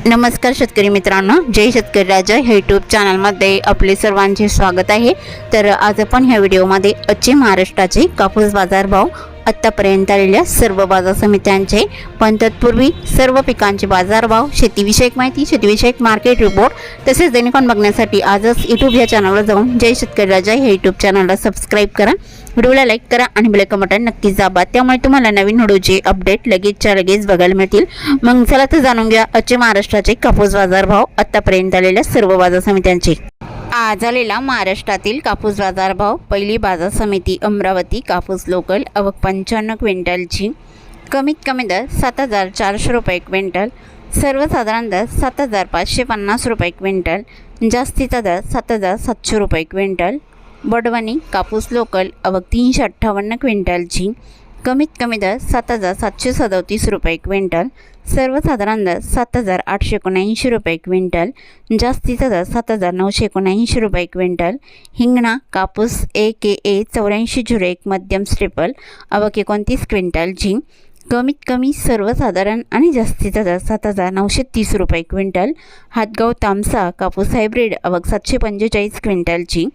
नमस्कार शेतकरी मित्रांनो, जय शेतकरी राजा हे यूट्यूब चॅनलमध्ये आपले सर्वांचे स्वागत आहे। तर आज आपण ह्या व्हिडिओमध्ये आजचे महाराष्ट्राचे कापूस बाजारभाव, आत्तापर्यंत आलेल्या सर्व बाजार समित्यांचे, पण तत्पूर्वी सर्व पिकांचे बाजारभाव, शेतीविषयक माहिती, शेतीविषयक मार्केट रिपोर्ट तसेच दैनिकांन बघण्यासाठी आजच यूट्यूब या चॅनलवर जाऊन जय शेतकरी राजा हे यूट्यूब चॅनलला सबस्क्राईब करा, व्हिडिओला लाईक करा आणि बेल आयकॉन बटन नक्कीच दाबा, त्यामुळे तुम्हाला नवीन व्हिडिओचे अपडेट लगेचच्या लगेच बघायला मिळतील। मग चला तर जाणून घ्या आजचे महाराष्ट्राचे कापूस बाजारभाव, आत्तापर्यंत आलेल्या सर्व बाजार समित्यांचे। आज आलेला महाराष्ट्रातील कापूस बाजारभाव। पहिली बाजार समिती अमरावती, कापूस लोकल, आवक 55 क्विंटलची, कमीत कमी दर 7400 रुपये क्विंटल, सर्वसाधारण दर 7550 रुपये क्विंटल, जास्तीचा दर 7700 रुपये क्विंटल। बडवणी कापूस लोकल, आवक 358 क्विंटलची, कमीत कमी दर 7737 रुपये क्विंटल, सर्वसाधारण दर 7879 रुपये क्विंटल, जास्तीचा दर 7979 रुपये क्विंटल। हिंगणा कापूस AKA 8401 मध्यम स्टेपल, आवक 29 क्विंटलची, कमीत कमी सर्वसाधारण आणि जास्तीचा दर 7930 रुपये क्विंटल। हातगाव तामसा कापूस हायब्रिड, आवक 745 क्विंटलची,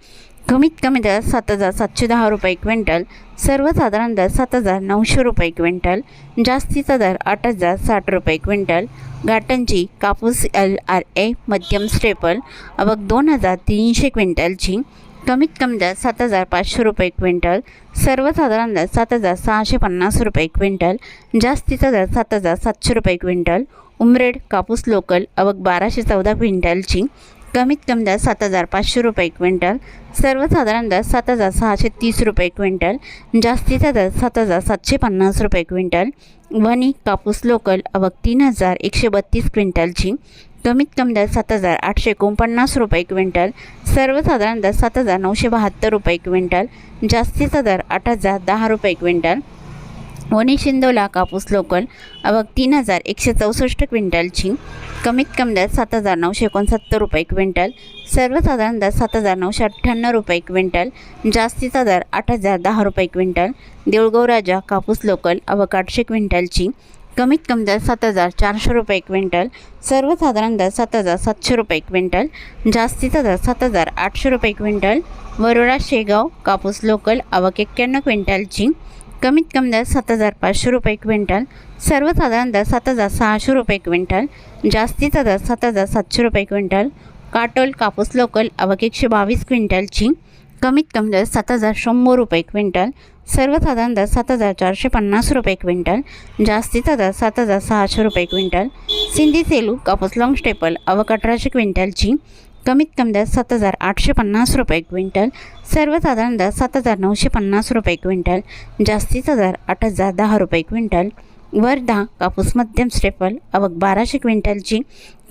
कमीत कमी दर 7710 रुपये क्विंटल, सर्वसाधारण दर 7900 रुपये क्विंटल, जास्तीचा दर 8060 रुपये क्विंटल। घाटंजी कापूस LRA मध्यम स्टेपल, आवक 2300 क्विंटलची, कमीत कमी दर 7500 रुपये क्विंटल, सर्वसाधारण दर 7650 रुपये क्विंटल, जास्तीचा दर 7700 रुपये क्विंटल। उमरेड कापूस लोकल, आवक 1214 क्विंटलची, कमीत कमी दर 7500 रुपये क्विंटल, सर्वसाधारण दर 7630 रुपये क्विंटल, जास्तीचा दर 7750 रुपये क्विंटल। वणी कापूस लोकल, आवक 3132 क्विंटलची, कमीत कमी दर 7849 रुपये क्विंटल, सर्वसाधारण दर 7972 रुपये क्विंटल, जास्तीचा दर 8010 रुपये क्विंटल। वणी शिंदोला कापूस लोकल, आवक 3164 क्विंटलची, कमीत कमी दर 7969 रुपये क्विंटल, सर्वसाधारण दर 7998 रुपये क्विंटल, जास्तीचा दर 8010 रुपये क्विंटल। देऊळगाव राजा कापूस लोकल, आवक 800 क्विंटलची, कमीत कमी दर 7400 रुपये क्विंटल, सर्वसाधारण दर 7700 रुपये क्विंटल, जास्तीचा दर 7800 रुपये क्विंटल। वरोडा शेगाव कापूस लोकल, आवक 91 क्विंटलची, कमीत कमी दर 7500 रुपये क्विंटल, सर्वसाधारण दर 7600 रुपये क्विंटल, जास्तीचा दर 7700 रुपये क्विंटल। काटोल कापूस लोकल, आवक 122 क्विंटलची, कमीत कमी दर 7100 रुपये क्विंटल, सर्वसाधारण दर 7450 रुपये क्विंटल, जास्तीचा दर 7600 रुपये क्विंटल। सिंधी सेलू कापूस लॉंग स्टेपल, आवक 1800 क्विंटलची, कमीत कमी दर 7850 रुपये क्विंटल, सर्वसाधारण दर 7950 रुपये क्विंटल, जास्तीचा दर 8010 रुपये क्विंटल। वर्धा कापूस मध्यम स्टेपल, आवक 1200 क्विंटलची,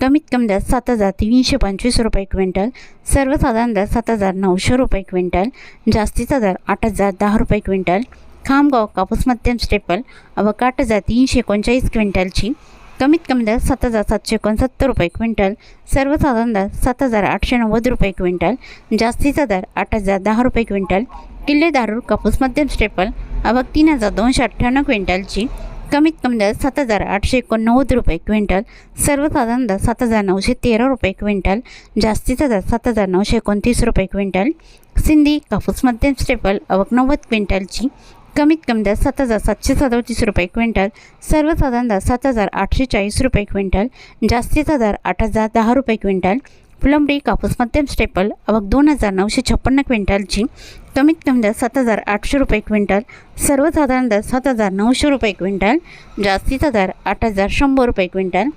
कमीत कमी दर 7325 रुपये क्विंटल, सर्वसाधारण दर 7900 रुपये क्विंटल, जास्तीचा दर 8010 रुपये क्विंटल। खामगाव कापूस मध्यम स्टेपल, आवक 8339 क्विंटलची, कमीत कमी दर 7769 रुपये क्विंटल, सर्वसाधारण दर 7890 रुपये क्विंटल, जास्तीचा दर 8010 रुपये क्विंटल। किल्ले दारूर कापूस मध्यम स्टेपल, आवक 3258 क्विंटलची, कमीत कमी दर 7889 रुपये क्विंटल, सर्वसाधारण दर 7913 रुपये क्विंटल, जास्तीचा दर 7929 रुपये क्विंटल। सिंधी कापूस मध्यम स्टेपल, आवक 90 क्विंटलची, कमीत कमी दर 7737 रुपये क्विंटल, सर्वसाधारण दर 7840 रुपये क्विंटल, जास्तीचा दर 8010 रुपये क्विंटल। फुलंब्री कापूस मध्यम स्टेपल, आवक 2956 क्विंटलची, कमीत कमी दर 7800 रुपये क्विंटल, सर्वसाधारण दर 7900 रुपये क्विंटल, जास्तीचा दर 8100 रुपये क्विंटल।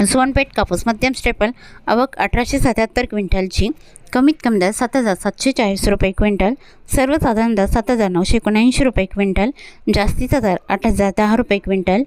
सोनपेठ कापूस मध्यम स्टेपल, आवक 1877 क्विंटलची, कमीत कमी दर 7740 रुपये क्विंटल, सर्वसाधारण दर 7979 रुपये क्विंटल, जास्तीचा दर 8010 रुपये क्विंटल।